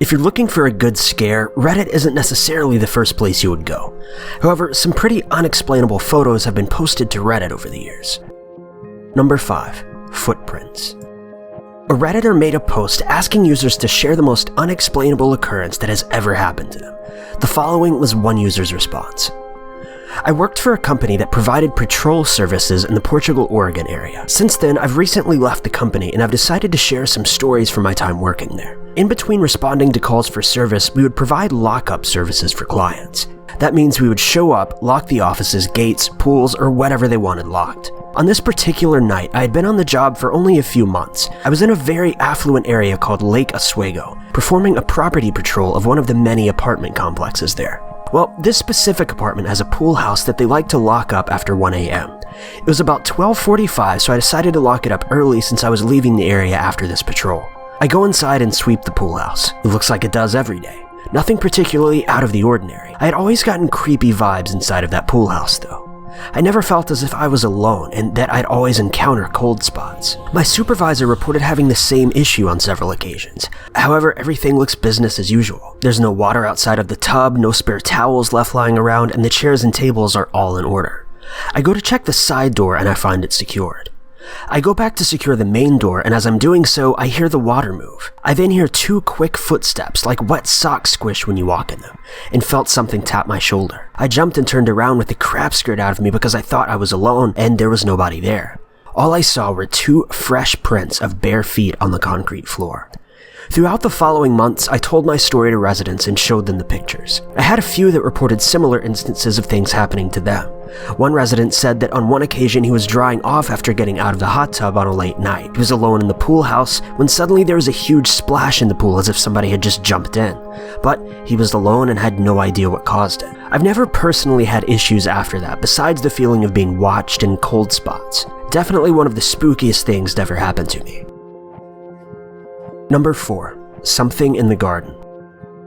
If you're looking for a good scare, Reddit isn't necessarily the first place you would go. However, some pretty unexplainable photos have been posted to Reddit over the years. Number 5. Footprints. A Redditor made a post asking users to share the most unexplainable occurrence that has ever happened to them. The following was one user's response. I worked for a company that provided patrol services in the Portugal-Oregon area. Since then, I've recently left the company and I've decided to share some stories from my time working there. In between responding to calls for service, we would provide lockup services for clients. That means we would show up, lock the offices, gates, pools, or whatever they wanted locked. On this particular night, I had been on the job for only a few months. I was in a very affluent area called Lake Oswego, performing a property patrol of one of the many apartment complexes there. Well, this specific apartment has a pool house that they like to lock up after 1 a.m. It was about 12:45, so I decided to lock it up early since I was leaving the area after this patrol. I go inside and sweep the pool house. It looks like it does every day. Nothing particularly out of the ordinary. I had always gotten creepy vibes inside of that pool house though. I never felt as if I was alone and that I'd always encounter cold spots. My supervisor reported having the same issue on several occasions. However, everything looks business as usual. There's no water outside of the tub, no spare towels left lying around, and the chairs and tables are all in order. I go to check the side door and I find it secured. I go back to secure the main door, and as I'm doing so, I hear the water move. I then hear 2 quick footsteps, like wet socks squish when you walk in them, and felt something tap my shoulder. I jumped and turned around with the crap scared out of me because I thought I was alone, and there was nobody there. All I saw were 2 fresh prints of bare feet on the concrete floor. Throughout the following months, I told my story to residents and showed them the pictures. I had a few that reported similar instances of things happening to them. One resident said that on one occasion he was drying off after getting out of the hot tub on a late night. He was alone in the pool house when suddenly there was a huge splash in the pool as if somebody had just jumped in. But he was alone and had no idea what caused it. I've never personally had issues after that, besides the feeling of being watched and cold spots. Definitely one of the spookiest things to ever happen to me. Number 4. Something in the garden.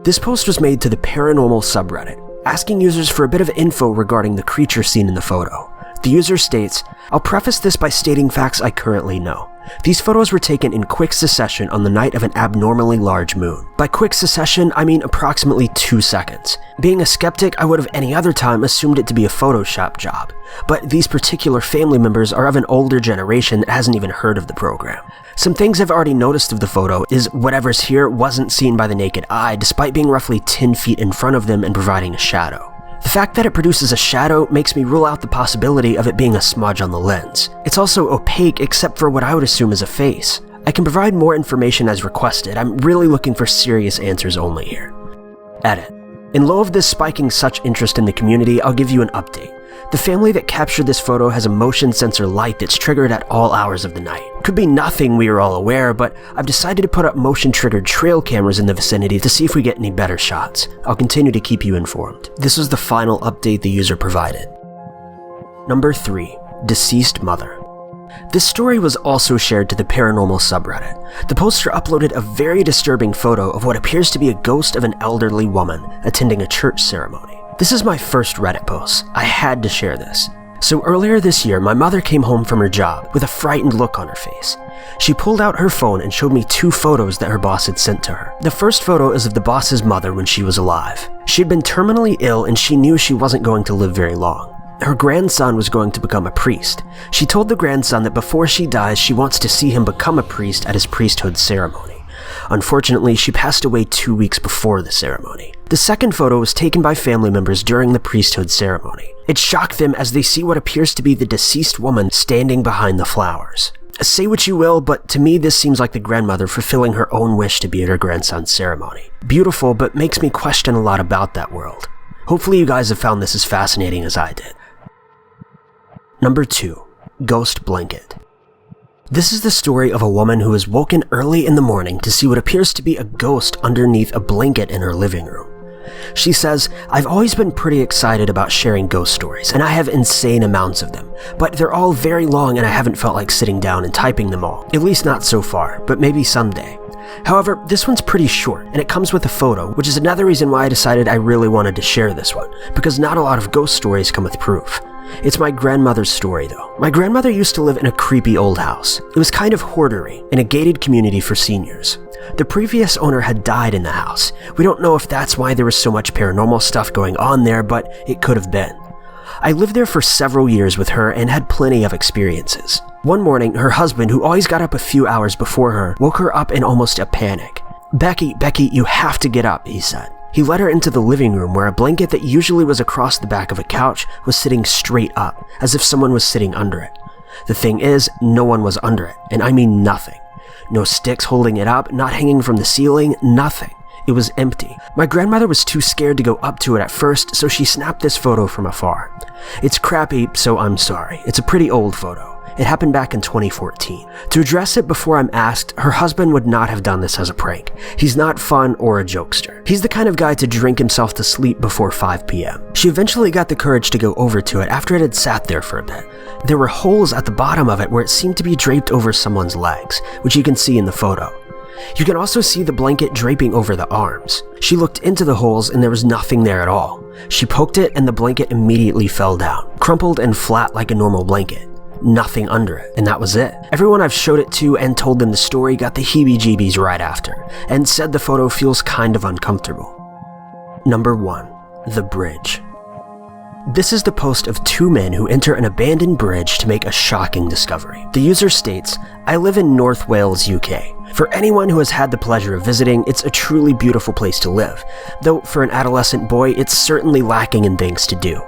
This post was made to the paranormal subreddit, asking users for a bit of info regarding the creature seen in the photo. The user states, I'll preface this by stating facts I currently know. These photos were taken in quick succession on the night of an abnormally large moon. By quick succession, I mean approximately 2 seconds. Being a skeptic, I would have any other time assumed it to be a Photoshop job. But these particular family members are of an older generation that hasn't even heard of the program. Some things I've already noticed of the photo is whatever's here wasn't seen by the naked eye despite being roughly 10 feet in front of them and providing a shadow. The fact that it produces a shadow makes me rule out the possibility of it being a smudge on the lens. It's also opaque except for what I would assume is a face. I can provide more information as requested. I'm really looking for serious answers only here. Edit. In lieu of this spiking such interest in the community, I'll give you an update. The family that captured this photo has a motion sensor light that's triggered at all hours of the night. Could be nothing, we are all aware, but I've decided to put up motion-triggered trail cameras in the vicinity to see if we get any better shots. I'll continue to keep you informed. This was the final update the user provided. Number 3. Deceased mother. This story was also shared to the paranormal subreddit. The poster uploaded a very disturbing photo of what appears to be a ghost of an elderly woman attending a church ceremony. This is my first Reddit post. I had to share this. So earlier this year, my mother came home from her job with a frightened look on her face. She pulled out her phone and showed me 2 photos that her boss had sent to her. The first photo is of the boss's mother when she was alive. She had been terminally ill and she knew she wasn't going to live very long. Her grandson was going to become a priest. She told the grandson that before she dies, she wants to see him become a priest at his priesthood ceremony. Unfortunately, she passed away 2 weeks before the ceremony. The second photo was taken by family members during the priesthood ceremony. It shocked them as they see what appears to be the deceased woman standing behind the flowers. Say what you will, but to me this seems like the grandmother fulfilling her own wish to be at her grandson's ceremony. Beautiful, but makes me question a lot about that world. Hopefully you guys have found this as fascinating as I did. Number 2. Ghost blanket. This is the story of a woman who is woken early in the morning to see what appears to be a ghost underneath a blanket in her living room. She says, I've always been pretty excited about sharing ghost stories, and I have insane amounts of them, but they're all very long and I haven't felt like sitting down and typing them all, at least not so far, but maybe someday. However, this one's pretty short, and it comes with a photo, which is another reason why I decided I really wanted to share this one, because not a lot of ghost stories come with proof. It's my grandmother's story, though. My grandmother used to live in a creepy old house. It was kind of hoardery, in a gated community for seniors. The previous owner had died in the house. We don't know if that's why there was so much paranormal stuff going on there, but it could have been. I lived there for several years with her and had plenty of experiences. One morning, her husband, who always got up a few hours before her, woke her up in almost a panic. Becky, you have to get up," he said. He led her into the living room where a blanket that usually was across the back of a couch was sitting straight up, as if someone was sitting under it. The thing is, no one was under it, and I mean nothing. No sticks holding it up, not hanging from the ceiling, nothing. It was empty. My grandmother was too scared to go up to it at first, so she snapped this photo from afar. It's crappy, so I'm sorry. It's a pretty old photo. It happened back in 2014. To address it before I'm asked, her husband would not have done this as a prank. He's not fun or a jokester. He's the kind of guy to drink himself to sleep before 5 p.m. She eventually got the courage to go over to it after it had sat there for a bit. There were holes at the bottom of it where it seemed to be draped over someone's legs, which you can see in the photo. You can also see the blanket draping over the arms. She looked into the holes and there was nothing there at all. She poked it and the blanket immediately fell down, crumpled and flat like a normal blanket. Nothing under it, and that was it. Everyone I've showed it to and told them the story got the heebie-jeebies right after, and said the photo feels kind of uncomfortable. Number 1. The Bridge. This is the post of 2 men who enter an abandoned bridge to make a shocking discovery. The user states, "I live in North Wales, UK. For anyone who has had the pleasure of visiting, it's a truly beautiful place to live, though for an adolescent boy, it's certainly lacking in things to do.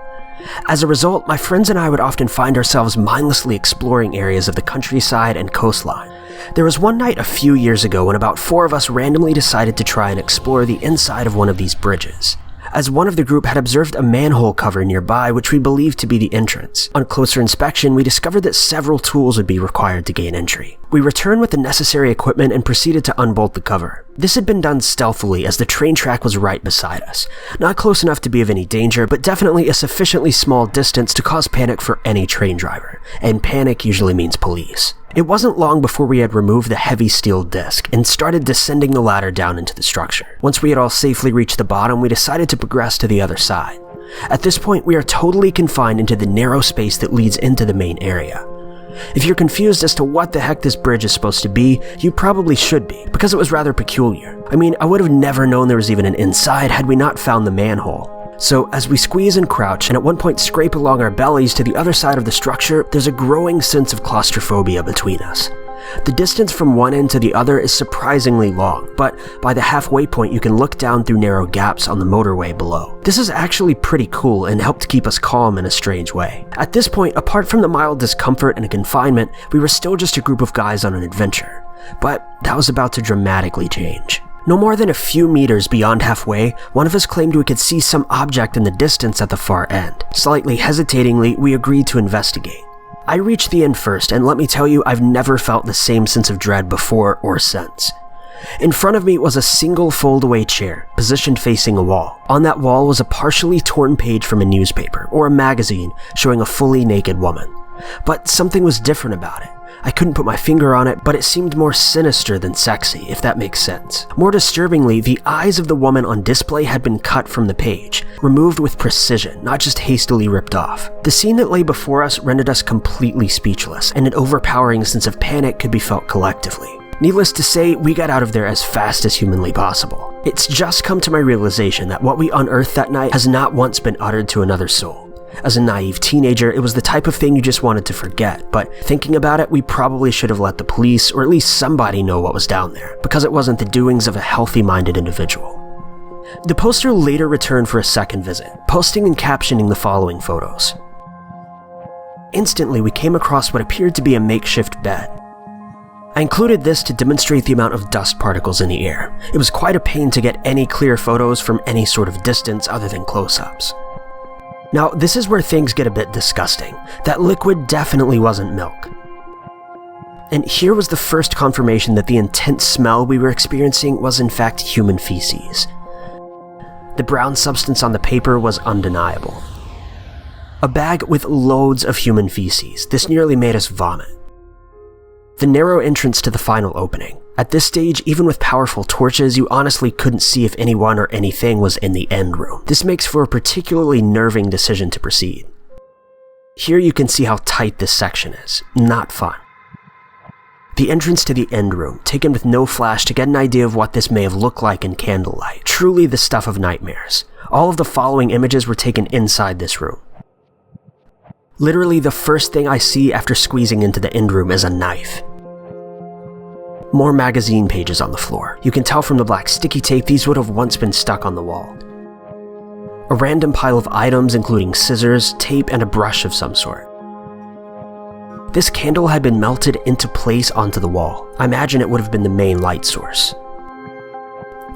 As a result, my friends and I would often find ourselves mindlessly exploring areas of the countryside and coastline. There was one night a few years ago when about 4 of us randomly decided to try and explore the inside of one of these bridges. As one of the group had observed a manhole cover nearby which we believed to be the entrance. On closer inspection, we discovered that several tools would be required to gain entry. We returned with the necessary equipment and proceeded to unbolt the cover. This had been done stealthily as the train track was right beside us. Not close enough to be of any danger, but definitely a sufficiently small distance to cause panic for any train driver. And panic usually means police. It wasn't long before we had removed the heavy steel disc and started descending the ladder down into the structure. Once we had all safely reached the bottom, we decided to progress to the other side. At this point, we are totally confined into the narrow space that leads into the main area. If you're confused as to what the heck this bridge is supposed to be, you probably should be, because it was rather peculiar. I mean, I would have never known there was even an inside had we not found the manhole. So as we squeeze and crouch and at one point scrape along our bellies to the other side of the structure, there's a growing sense of claustrophobia between us. The distance from one end to the other is surprisingly long, but by the halfway point you can look down through narrow gaps on the motorway below. This is actually pretty cool and helped keep us calm in a strange way. At this point, apart from the mild discomfort and confinement, we were still just a group of guys on an adventure. But that was about to dramatically change. No more than a few meters beyond halfway, one of us claimed we could see some object in the distance at the far end. Slightly hesitatingly, we agreed to investigate. I reached the end first, and let me tell you, I've never felt the same sense of dread before or since. In front of me was a single fold-away chair, positioned facing a wall. On that wall was a partially torn page from a newspaper, or a magazine, showing a fully naked woman. But something was different about it. I couldn't put my finger on it, but it seemed more sinister than sexy, if that makes sense. More disturbingly, the eyes of the woman on display had been cut from the page, removed with precision, not just hastily ripped off. The scene that lay before us rendered us completely speechless, and an overpowering sense of panic could be felt collectively. Needless to say, we got out of there as fast as humanly possible. It's just come to my realization that what we unearthed that night has not once been uttered to another soul. As a naive teenager, it was the type of thing you just wanted to forget, but thinking about it, we probably should have let the police, or at least somebody, know what was down there, because it wasn't the doings of a healthy-minded individual. The poster later returned for a second visit, posting and captioning the following photos. Instantly, we came across what appeared to be a makeshift bed. I included this to demonstrate the amount of dust particles in the air. It was quite a pain to get any clear photos from any sort of distance other than close-ups. Now, this is where things get a bit disgusting. That liquid definitely wasn't milk. And here was the first confirmation that the intense smell we were experiencing was in fact human feces. The brown substance on the paper was undeniable. A bag with loads of human feces. This nearly made us vomit. The narrow entrance to the final opening. At this stage, even with powerful torches, you honestly couldn't see if anyone or anything was in the end room. This makes for a particularly nerving decision to proceed. Here you can see how tight this section is. Not fun. The entrance to the end room, taken with no flash to get an idea of what this may have looked like in candlelight. Truly the stuff of nightmares. All of the following images were taken inside this room. Literally the first thing I see after squeezing into the end room is a knife. More magazine pages on the floor. You can tell from the black sticky tape these would have once been stuck on the wall. A random pile of items including scissors, tape, and a brush of some sort. This candle had been melted into place onto the wall. I imagine it would have been the main light source.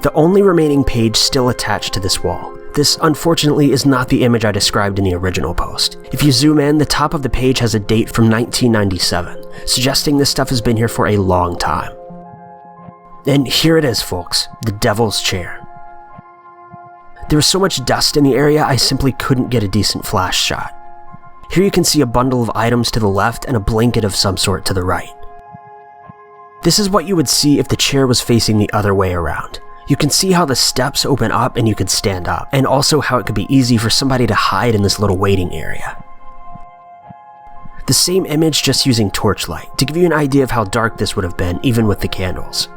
The only remaining page still attached to this wall. This, unfortunately, is not the image I described in the original post. If you zoom in, the top of the page has a date from 1997, suggesting this stuff has been here for a long time. And here it is, folks, the Devil's Chair. There was so much dust in the area, I simply couldn't get a decent flash shot. Here you can see a bundle of items to the left and a blanket of some sort to the right. This is what you would see if the chair was facing the other way around. You can see how the steps open up and you could stand up, and also how it could be easy for somebody to hide in this little waiting area. The same image, just using torchlight, to give you an idea of how dark this would have been even with the candles.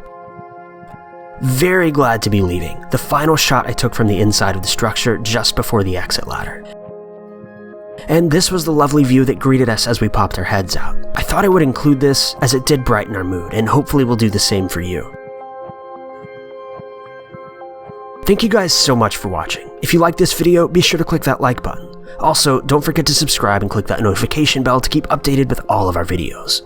Very glad to be leaving. The final shot I took from the inside of the structure just before the exit ladder. And this was the lovely view that greeted us as we popped our heads out. I thought I would include this as it did brighten our mood, and hopefully will do the same for you. Thank you guys so much for watching. If you liked this video, be sure to click that like button. Also, don't forget to subscribe and click that notification bell to keep updated with all of our videos.